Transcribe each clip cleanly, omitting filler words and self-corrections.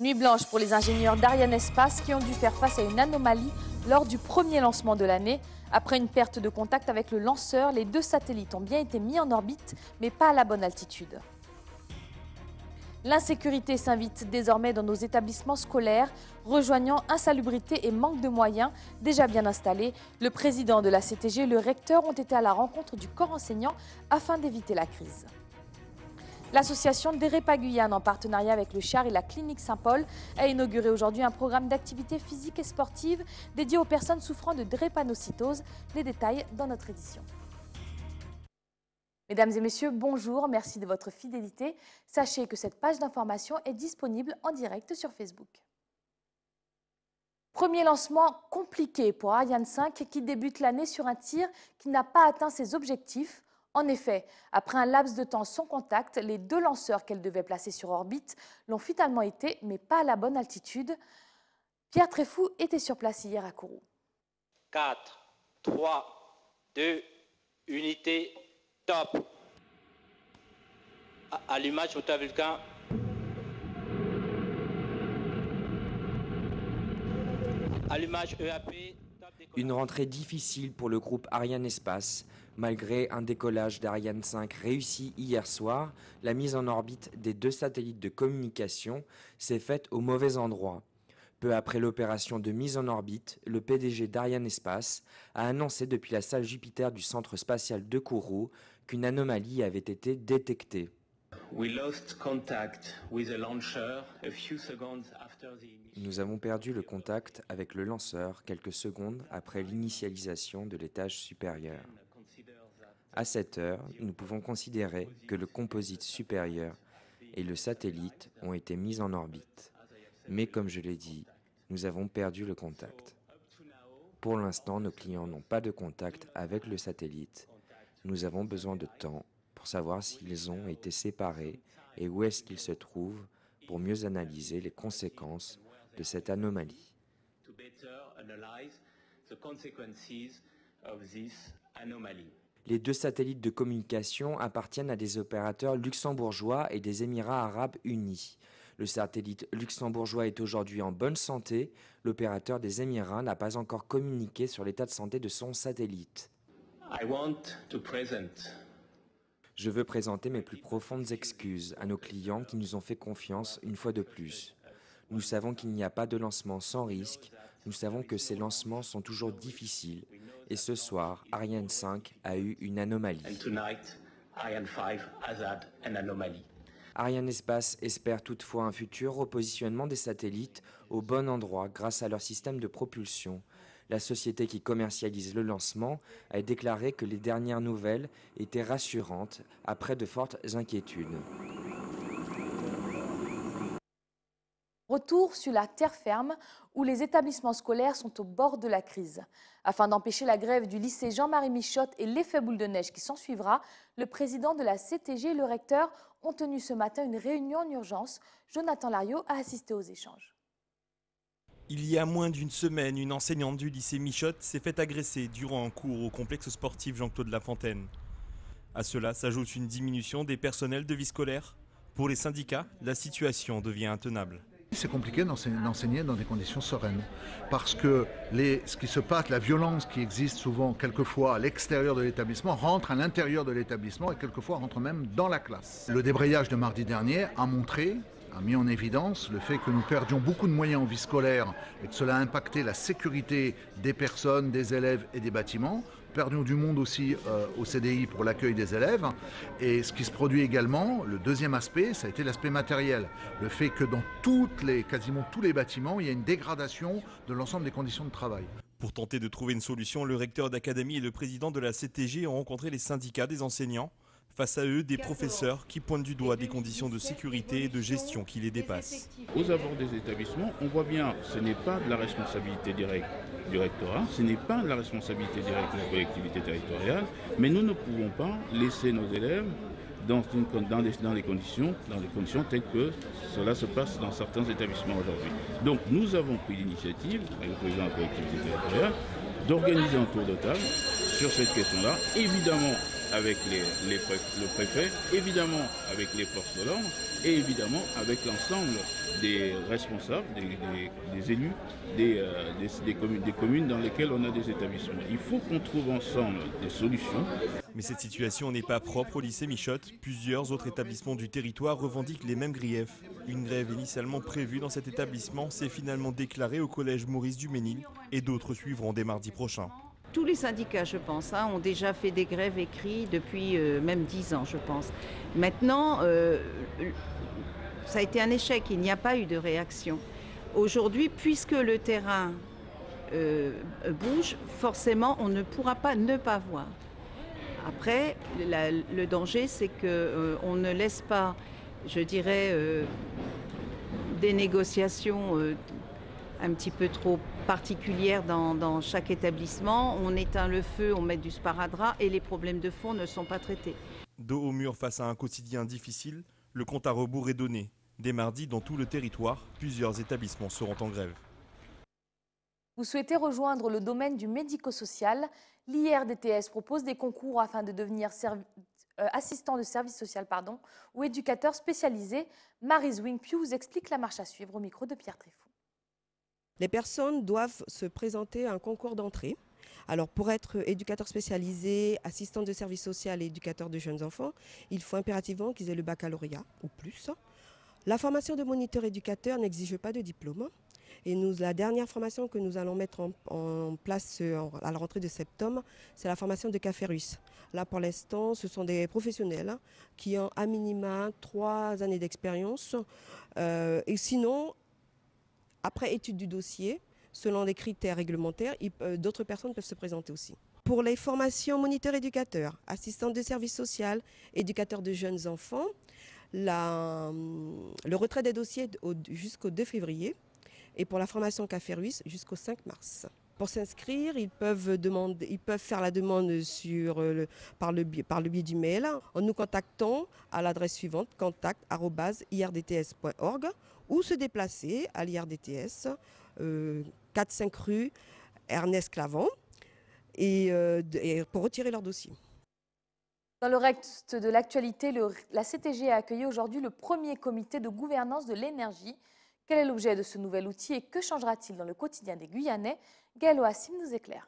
Nuit blanche pour les ingénieurs d'Ariane Espace qui ont dû faire face à une anomalie lors du premier lancement de l'année. Après une perte de contact avec le lanceur, les 2 satellites ont bien été mis en orbite, mais pas à la bonne altitude. L'insécurité s'invite désormais dans nos établissements scolaires, rejoignant insalubrité et manque de moyens déjà bien installés. Le président de la CTG et le recteur ont été à la rencontre du corps enseignant afin d'éviter la crise. L'association Dérepa Guyane, en partenariat avec le CHAR et la clinique Saint-Paul, a inauguré aujourd'hui un programme d'activité physique et sportive dédié aux personnes souffrant de drépanocytose. Les détails dans notre édition. Mesdames et messieurs, bonjour, merci de votre fidélité. Sachez que cette page d'information est disponible en direct sur Facebook. Premier lancement compliqué pour Ariane 5 qui débute l'année sur un tir qui n'a pas atteint ses objectifs. En effet, après un laps de temps sans contact, les 2 lanceurs qu'elle devait placer sur orbite l'ont finalement été, mais pas à la bonne altitude. Pierre Tréfou était sur place hier à Kourou. 4, 3, 2, unité, top. Allumage photovulcan. Allumage EAP. Une rentrée difficile pour le groupe Ariane Espace. Malgré un décollage d'Ariane 5 réussi hier soir, la mise en orbite des 2 satellites de communication s'est faite au mauvais endroit. Peu après l'opération de mise en orbite, le PDG d'Ariane Espace a annoncé depuis la salle Jupiter du centre spatial de Kourou qu'une anomalie avait été détectée. Nous avons perdu le contact avec le lanceur quelques secondes après l'initialisation de l'étage supérieur. À cette heure, nous pouvons considérer que le composite supérieur et le satellite ont été mis en orbite. Mais comme je l'ai dit, nous avons perdu le contact. Pour l'instant, nos clients n'ont pas de contact avec le satellite. Nous avons besoin de temps pour savoir s'ils ont été séparés et où est-ce qu'ils se trouvent pour mieux analyser les conséquences de cette anomalie. Les 2 satellites de communication appartiennent à des opérateurs luxembourgeois et des Émirats arabes unis. Le satellite luxembourgeois est aujourd'hui en bonne santé. L'opérateur des Émirats n'a pas encore communiqué sur l'état de santé de son satellite. Je veux présenter mes plus profondes excuses à nos clients qui nous ont fait confiance une fois de plus. Nous savons qu'il n'y a pas de lancement sans risque. Nous savons que ces lancements sont toujours difficiles. Et ce soir, Ariane 5 a eu une anomalie. Ariane Espace espère toutefois un futur repositionnement des satellites au bon endroit grâce à leur système de propulsion. La société qui commercialise le lancement a déclaré que les dernières nouvelles étaient rassurantes après de fortes inquiétudes. Retour sur la terre ferme où les établissements scolaires sont au bord de la crise. Afin d'empêcher la grève du lycée Jean-Marie Michotte et l'effet boule de neige qui s'ensuivra, le président de la CTG et le recteur ont tenu ce matin une réunion en urgence. Jonathan Lariot a assisté aux échanges. Il y a moins d'une semaine, une enseignante du lycée Michotte s'est fait agresser durant un cours au complexe sportif Jean-Claude Lafontaine. À cela s'ajoute une diminution des personnels de vie scolaire. Pour les syndicats, la situation devient intenable. C'est compliqué d'enseigner dans des conditions sereines parce que ce qui se passe, la violence qui existe souvent quelquefois à l'extérieur de l'établissement rentre à l'intérieur de l'établissement et quelquefois rentre même dans la classe. Le débrayage de mardi dernier a mis en évidence le fait que nous perdions beaucoup de moyens en vie scolaire et que cela a impacté la sécurité des personnes, des élèves et des bâtiments. Perdions du monde aussi au CDI pour l'accueil des élèves. Et ce qui se produit également, le deuxième aspect, ça a été l'aspect matériel. Le fait que dans quasiment tous les bâtiments, il y a une dégradation de l'ensemble des conditions de travail. Pour tenter de trouver une solution, le recteur d'académie et le président de la CTG ont rencontré les syndicats des enseignants. Face à eux, des professeurs qui pointent du doigt des conditions de sécurité et de gestion qui les dépassent. Aux abords des établissements, on voit bien que ce n'est pas de la responsabilité directe du rectorat, ce n'est pas de la responsabilité directe de la collectivité territoriale, mais nous ne pouvons pas laisser nos élèves dans les conditions telles que cela se passe dans certains établissements aujourd'hui. Donc nous avons pris l'initiative, avec le président de la collectivité territoriale, d'organiser un tour de table sur cette question-là, évidemment avec le préfet, évidemment avec les forces de l'ordre, et évidemment avec l'ensemble des responsables, des élus, des communes dans lesquelles on a des établissements. Il faut qu'on trouve ensemble des solutions. Mais cette situation n'est pas propre au lycée Michotte. Plusieurs autres établissements du territoire revendiquent les mêmes griefs. Une grève initialement prévue dans cet établissement s'est finalement déclarée au collège Maurice Duménil et d'autres suivront dès mardi prochain. Tous les syndicats, je pense, ont déjà fait des grèves écrites depuis même 10 ans, je pense. Maintenant, ça a été un échec, il n'y a pas eu de réaction. Aujourd'hui, puisque le terrain bouge, forcément, on ne pourra pas ne pas voir. Après, le danger, c'est qu'on ne laisse pas, je dirais, des négociations un petit peu trop particulières dans chaque établissement. On éteint le feu, on met du sparadrap et les problèmes de fond ne sont pas traités. Dos au mur face à un quotidien difficile, le compte à rebours est donné. Dès mardi, dans tout le territoire, plusieurs établissements seront en grève. Vous souhaitez rejoindre le domaine du médico-social? L'IRDTS propose des concours afin de devenir assistant de service social ou éducateur spécialisé. Maryse Wingpiu vous explique la marche à suivre au micro de Pierre Tréfou. Les personnes doivent se présenter à un concours d'entrée. Alors pour être éducateur spécialisé, assistant de service social et éducateur de jeunes enfants, il faut impérativement qu'ils aient le baccalauréat ou plus. La formation de moniteur éducateur n'exige pas de diplôme. Et la dernière formation que nous allons mettre en place à la rentrée de septembre, c'est la formation de CAFERUS. Là, pour l'instant, ce sont des professionnels qui ont à minima 3 années d'expérience. Et sinon, après étude du dossier, selon les critères réglementaires, d'autres personnes peuvent se présenter aussi. Pour les formations moniteur éducateur, assistant de service social, éducateur de jeunes enfants, le retrait des dossiers jusqu'au 2 février. Et pour la formation CAFERUS jusqu'au 5 mars. Pour s'inscrire, ils peuvent faire la demande par le biais du mail en nous contactant à l'adresse suivante contact@irdts.org ou se déplacer à l'IRDTS 4-5 rue Ernest Clavant et pour retirer leur dossier. Dans le reste de l'actualité, la CTG a accueilli aujourd'hui le premier comité de gouvernance de l'énergie. Quel est l'objet de ce nouvel outil et que changera-t-il dans le quotidien des Guyanais? Gaël Oassim nous éclaire.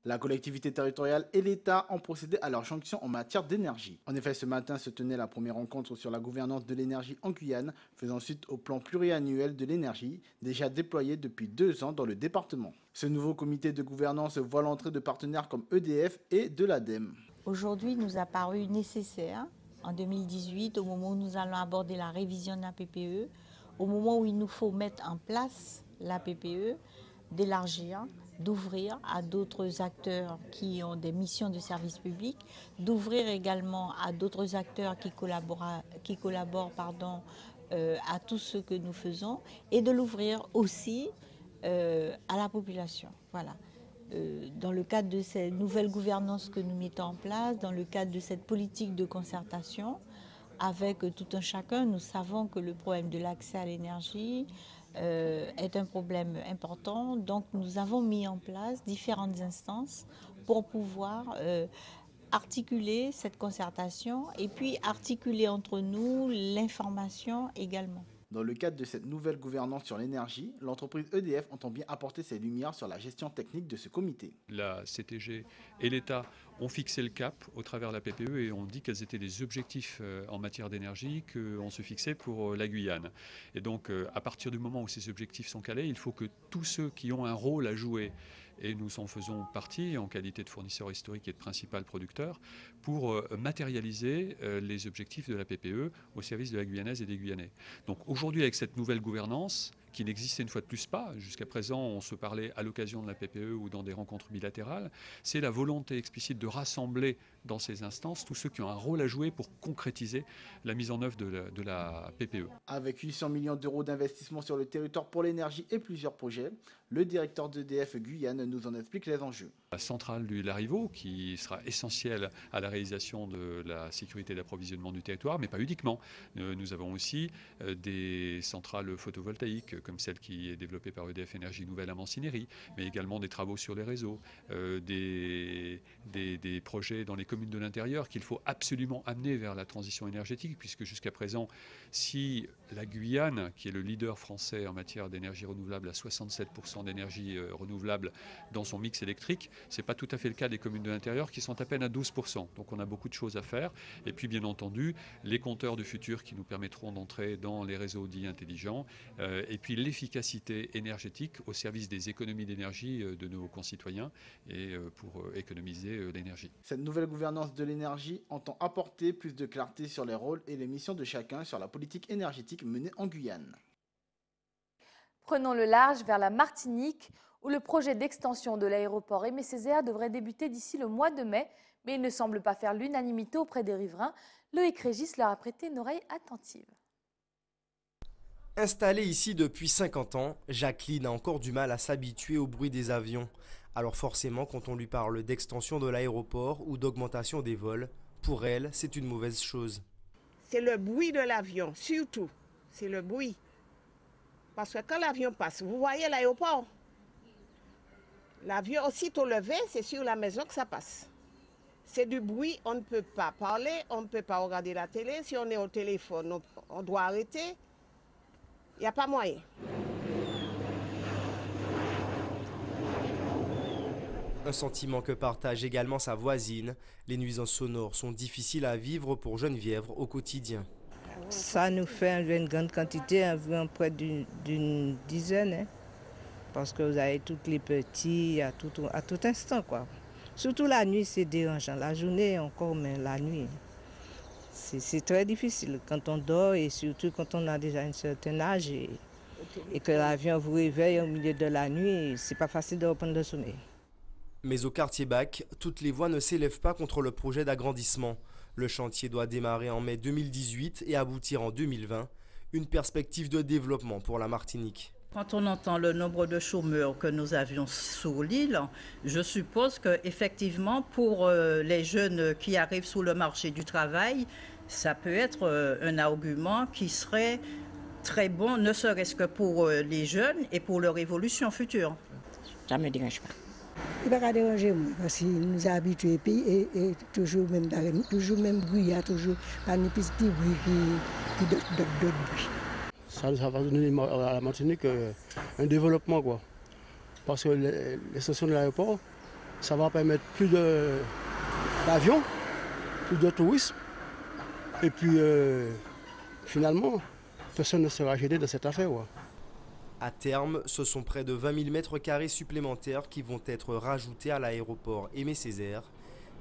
La collectivité territoriale et l'État ont procédé à leur jonction en matière d'énergie. En effet, ce matin se tenait la première rencontre sur la gouvernance de l'énergie en Guyane, faisant suite au plan pluriannuel de l'énergie, déjà déployé depuis 2 ans dans le département. Ce nouveau comité de gouvernance voit l'entrée de partenaires comme EDF et de l'ADEME. Aujourd'hui, il nous a paru nécessaire, en 2018, au moment où nous allons aborder la révision de la PPE, au moment où il nous faut mettre en place la PPE, d'élargir, d'ouvrir à d'autres acteurs qui ont des missions de service public, d'ouvrir également à d'autres acteurs qui collaborent à tout ce que nous faisons et de l'ouvrir aussi à la population. Voilà. Dans le cadre de cette nouvelle gouvernance que nous mettons en place, dans le cadre de cette politique de concertation, avec tout un chacun, nous savons que le problème de l'accès à l'énergie est un problème important. Donc nous avons mis en place différentes instances pour pouvoir articuler cette concertation et puis articuler entre nous l'information également. Dans le cadre de cette nouvelle gouvernance sur l'énergie, l'entreprise EDF entend bien apporter ses lumières sur la gestion technique de ce comité. La CTG et l'État ont fixé le cap au travers de la PPE et ont dit quels étaient les objectifs en matière d'énergie qu'on se fixait pour la Guyane. Et donc à partir du moment où ces objectifs sont calés, il faut que tous ceux qui ont un rôle à jouer, et nous en faisons partie en qualité de fournisseur historique et de principal producteur, pour matérialiser les objectifs de la PPE au service de la Guyanaise et des Guyanais. Donc aujourd'hui, avec cette nouvelle gouvernance, qui n'existait une fois de plus pas, jusqu'à présent on se parlait à l'occasion de la PPE ou dans des rencontres bilatérales, c'est la volonté explicite de rassembler dans ces instances tous ceux qui ont un rôle à jouer pour concrétiser la mise en œuvre de la PPE. Avec 800 millions d'euros d'investissement sur le territoire pour l'énergie et plusieurs projets, le directeur d'EDF Guyane nous en explique les enjeux. La centrale du Larivot, qui sera essentielle à la réalisation de la sécurité d'approvisionnement du territoire, mais pas uniquement. Nous avons aussi des centrales photovoltaïques comme celle qui est développée par EDF Énergie Nouvelle à Mancineri, mais également des travaux sur les réseaux, des projets dans les communes de l'intérieur qu'il faut absolument amener vers la transition énergétique, puisque jusqu'à présent, si la Guyane, qui est le leader français en matière d'énergie renouvelable, a 67% d'énergie renouvelable dans son mix électrique, ce n'est pas tout à fait le cas des communes de l'intérieur qui sont à peine à 12%. Donc on a beaucoup de choses à faire. Et puis bien entendu, les compteurs du futur qui nous permettront d'entrer dans les réseaux dits intelligents, et puis l'efficacité énergétique au service des économies d'énergie de nos concitoyens et pour économiser l'énergie. Cette nouvelle gouvernance de l'énergie entend apporter plus de clarté sur les rôles et les missions de chacun sur la politique énergétique menée en Guyane. Prenons le large vers la Martinique, où le projet d'extension de l'aéroport Aimé Césaire devrait débuter d'ici le mois de mai, mais il ne semble pas faire l'unanimité auprès des riverains. Loïc Régis leur a prêté une oreille attentive. Installée ici depuis 50 ans, Jacqueline a encore du mal à s'habituer au bruit des avions. Alors forcément, quand on lui parle d'extension de l'aéroport ou d'augmentation des vols, pour elle, c'est une mauvaise chose. C'est le bruit de l'avion, surtout. C'est le bruit. Parce que quand l'avion passe, vous voyez l'aéroport. L'avion, aussitôt levé, c'est sur la maison que ça passe. C'est du bruit, on ne peut pas parler, on ne peut pas regarder la télé. Si on est au téléphone, on doit arrêter. Il n'y a pas moyen. Un sentiment que partage également sa voisine. Les nuisances sonores sont difficiles à vivre pour Geneviève au quotidien. Ça nous fait une grande quantité, environ près d'une dizaine. Hein, parce que vous avez tous les petits à tout instant, quoi. Surtout la nuit, c'est dérangeant. La journée encore, mais la nuit, c'est très difficile quand on dort et surtout quand on a déjà un certain âge et que l'avion vous réveille au milieu de la nuit, c'est pas facile de reprendre le sommeil. Mais au quartier Bac, toutes les voix ne s'élèvent pas contre le projet d'agrandissement. Le chantier doit démarrer en mai 2018 et aboutir en 2020. Une perspective de développement pour la Martinique. Quand on entend le nombre de chômeurs que nous avions sur l'île, je suppose qu'effectivement, pour les jeunes qui arrivent sur le marché du travail, ça peut être un argument qui serait très bon, ne serait-ce que pour les jeunes et pour leur évolution future. Ça ne me dérange pas. Il ne va pas déranger moi, parce qu'il nous a habitués et toujours même bruit, toujours pas de petit bruit qui d'autres bruits. Ça va donner à la Martinique un développement, quoi. Parce que l'extension de l'aéroport, ça va permettre plus d'avions, plus de tourisme. Et puis, finalement, personne ne sera gêné de cette affaire, quoi. À terme, ce sont près de 20 000 mètres carrés supplémentaires qui vont être rajoutés à l'aéroport Aimé Césaire.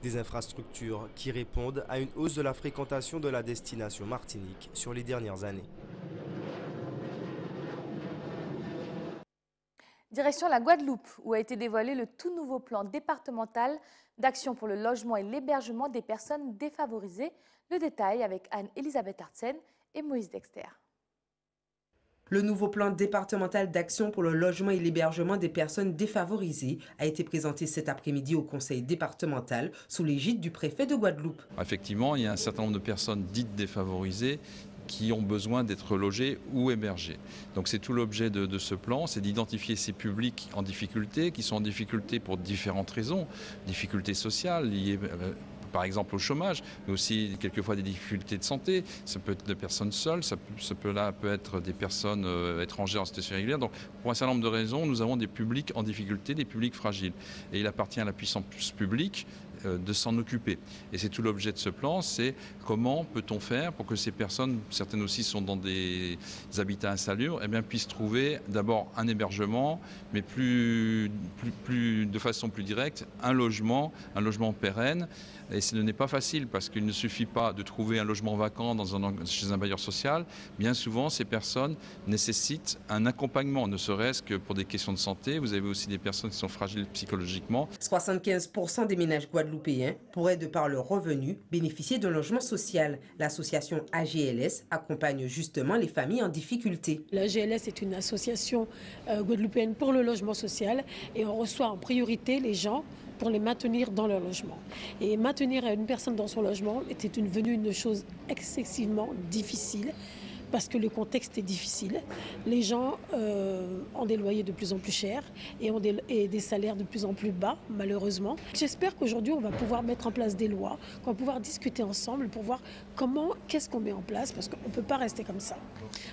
Des infrastructures qui répondent à une hausse de la fréquentation de la destination Martinique sur les dernières années. Direction la Guadeloupe, où a été dévoilé le tout nouveau plan départemental d'action pour le logement et l'hébergement des personnes défavorisées. Le détail avec Anne-Elisabeth Artsen et Moïse Dexter. Le nouveau plan départemental d'action pour le logement et l'hébergement des personnes défavorisées a été présenté cet après-midi au conseil départemental sous l'égide du préfet de Guadeloupe. Effectivement, il y a un certain nombre de personnes dites défavorisées qui ont besoin d'être logées ou hébergées. Donc c'est tout l'objet de ce plan, c'est d'identifier ces publics en difficulté, qui sont en difficulté pour différentes raisons, difficultés sociales liées par exemple au chômage, mais aussi quelquefois des difficultés de santé. Ça peut être des personnes seules, ça peut être des personnes étrangères en situation irrégulière. Donc pour un certain nombre de raisons, nous avons des publics en difficulté, des publics fragiles. Et il appartient à la puissance publique de s'en occuper. Et c'est tout l'objet de ce plan, c'est comment peut-on faire pour que ces personnes, certaines aussi sont dans des habitats insalubres, eh bien, puissent trouver d'abord un hébergement, mais de façon plus directe, un logement pérenne. Et ce n'est pas facile parce qu'il ne suffit pas de trouver un logement vacant chez un bailleur social. Bien souvent, ces personnes nécessitent un accompagnement, ne serait-ce que pour des questions de santé. Vous avez aussi des personnes qui sont fragiles psychologiquement. 75% des ménages guadeloupéens pourraient, de par leurs revenus, bénéficier d'un logement social. L'association AGLS accompagne justement les familles en difficulté. L'AGLS est une association guadeloupéenne pour le logement social et on reçoit en priorité les gens pour les maintenir dans leur logement. Et maintenir une personne dans son logement était devenu une chose excessivement difficile parce que le contexte est difficile. Les gens ont des loyers de plus en plus chers et ont des salaires de plus en plus bas, malheureusement. J'espère qu'aujourd'hui, on va pouvoir mettre en place des lois, qu'on va pouvoir discuter ensemble pour voir qu'est-ce qu'on met en place, parce qu'on ne peut pas rester comme ça.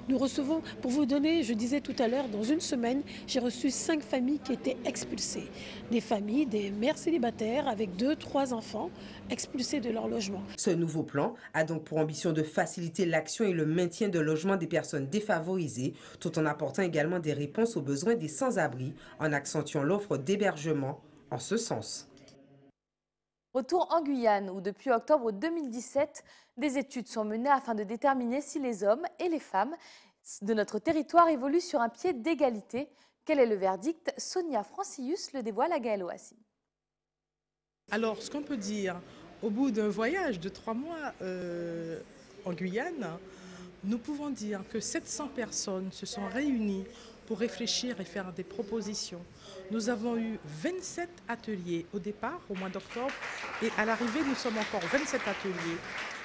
Nous recevons, pour vous donner, je disais tout à l'heure, dans une semaine, j'ai reçu 5 familles qui étaient expulsées. Des familles, des mères célibataires avec 2-3 enfants expulsés de leur logement. Ce nouveau plan a donc pour ambition de faciliter l'action et le maintien de logement des personnes défavorisées, tout en apportant également des réponses aux besoins des sans-abri, en accentuant l'offre d'hébergement en ce sens. Retour en Guyane, où depuis octobre 2017, des études sont menées afin de déterminer si les hommes et les femmes de notre territoire évoluent sur un pied d'égalité. Quel est le verdict? Sonia Francius le dévoile à Gaël Oassi. Alors, ce qu'on peut dire, au bout d'un voyage de 3 mois en Guyane, nous pouvons dire que 700 personnes se sont réunies pour réfléchir et faire des propositions. Nous avons eu 27 ateliers au départ, au mois d'octobre, et à l'arrivée, nous sommes encore 27 ateliers.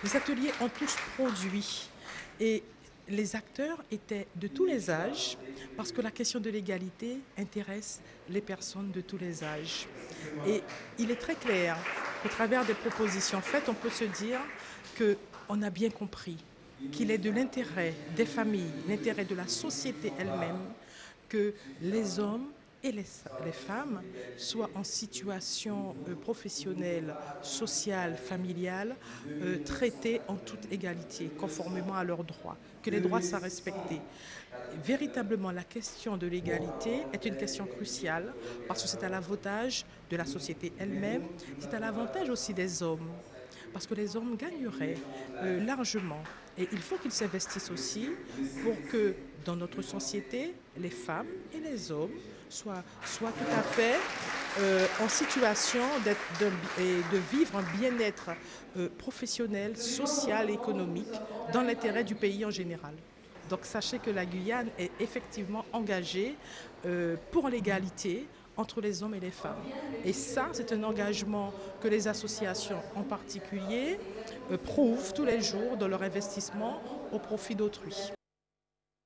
Les ateliers ont tous produit et les acteurs étaient de tous les âges, parce que la question de l'égalité intéresse les personnes de tous les âges. Et il est très clair qu'au travers des propositions faites, on peut se dire qu'on a bien compris qu'il est de l'intérêt des familles, l'intérêt de la société elle-même, que les hommes et les femmes soient en situation professionnelle, sociale, familiale, traités en toute égalité, conformément à leurs droits, que les droits soient respectés. Véritablement, la question de l'égalité est une question cruciale parce que c'est à l'avantage de la société elle-même, c'est à l'avantage aussi des hommes, parce que les hommes gagneraient largement. Et il faut qu'ils s'investissent aussi pour que dans notre société, les femmes et les hommes soient tout à fait en situation de vivre un bien-être professionnel, social et économique dans l'intérêt du pays en général. Donc sachez que la Guyane est effectivement engagée pour l'égalité entre les hommes et les femmes. Et ça, c'est un engagement que les associations en particulier prouvent tous les jours dans leur investissement au profit d'autrui.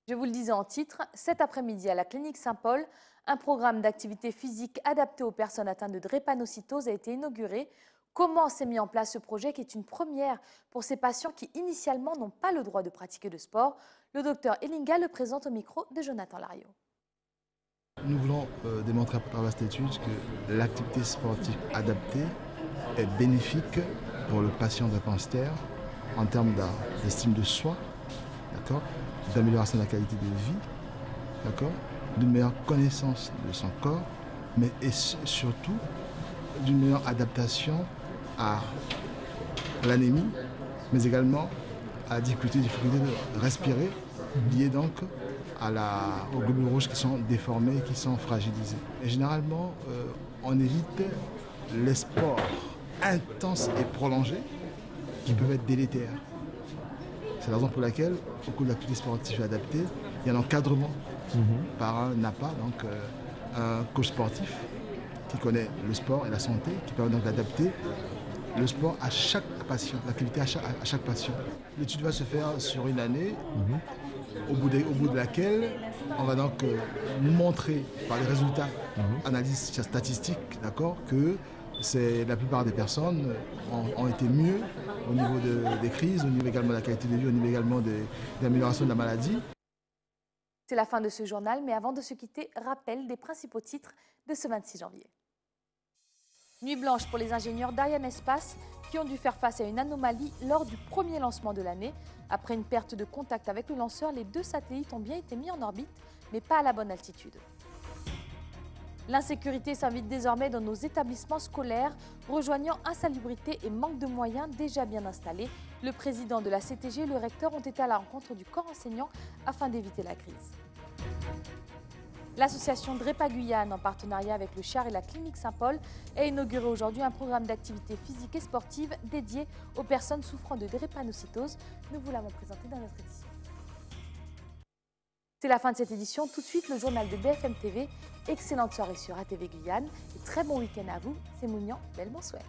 Je vous le disais en titre, cet après-midi à la clinique Saint-Paul, un programme d'activité physique adapté aux personnes atteintes de drépanocytose a été inauguré. Comment s'est mis en place ce projet qui est une première pour ces patients qui initialement n'ont pas le droit de pratiquer de sport? Le docteur Elinga le présente au micro de Jonathan Lariot. Nous voulons démontrer à travers cette étude que l'activité sportive adaptée est bénéfique pour le patient drépanocytaire en termes d'estime de soi, d'amélioration de la qualité de vie, d'une meilleure connaissance de son corps, mais et surtout d'une meilleure adaptation à l'anémie, mais également à la difficulté de respirer, liée donc aux globules rouges qui sont déformés, qui sont fragilisés. Et généralement, on évite les sports intenses et prolongés qui peuvent être délétères. C'est la raison pour laquelle, au cours de l'activité sportive adaptée, il y a un encadrement par un APA, donc un coach sportif qui connaît le sport et la santé, qui permet donc d'adapter le sport à chaque patient, l'activité à chaque patient. L'étude va se faire sur une année, au bout de laquelle on va donc montrer par les résultats, analyses statistiques, que la plupart des personnes ont été mieux au niveau des crises, au niveau également de la qualité de vie, au niveau également de l'amélioration de la maladie. C'est la fin de ce journal, mais avant de se quitter, rappel des principaux titres de ce 26 janvier. Nuit blanche pour les ingénieurs d'Ariane Espace qui ont dû faire face à une anomalie lors du premier lancement de l'année. Après une perte de contact avec le lanceur, les 2 satellites ont bien été mis en orbite, mais pas à la bonne altitude. L'insécurité s'invite désormais dans nos établissements scolaires, rejoignant insalubrité et manque de moyens déjà bien installés. Le président de la CTG et le recteur ont été à la rencontre du corps enseignant afin d'éviter la crise. L'association Drépa Guyane, en partenariat avec le CHAR et la clinique Saint-Paul, a inauguré aujourd'hui un programme d'activité physique et sportive dédié aux personnes souffrant de drépanocytose. Nous vous l'avons présenté dans notre édition. C'est la fin de cette édition. Tout de suite, le journal de BFM TV. Excellente soirée sur ATV Guyane et très bon week-end à vous. C'est Mounian, belle bonsoir.